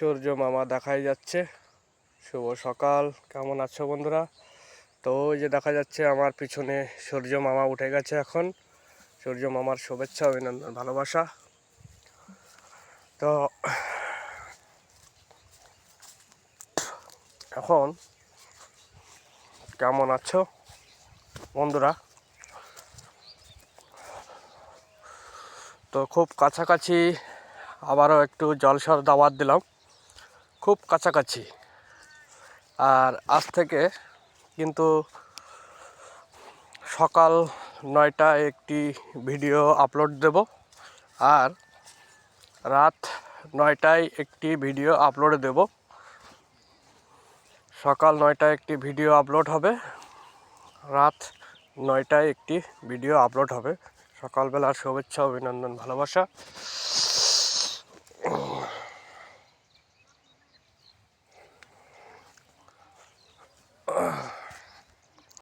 সূর্য মামা দেখাই যাচ্ছে। শুভ সকাল, কেমন আছো বন্ধুরা? তো ওই যে দেখা যাচ্ছে আমার পিছনে সূর্য মামা উঠে গেছে। এখন সূর্য মামার শুভেচ্ছা, অভিনন্দন, ভালোবাসা। তো এখন কেমন আছো বন্ধুরা? তো খুব কাছাকাছি আবারও একটু জলসার দাওয়াত দিলাম, খুব কাছাকাছি। আর আজ থেকে কিন্তু সকাল 9টায় একটি ভিডিও আপলোড দেব, আর রাত 9টায় একটি ভিডিও আপলোড দেব। সকাল 9টায় একটি ভিডিও আপলোড হবে, রাত 9টায় একটি ভিডিও আপলোড হবে। সকালবেলার শুভেচ্ছা, অভিনন্দন, ভালোবাসা।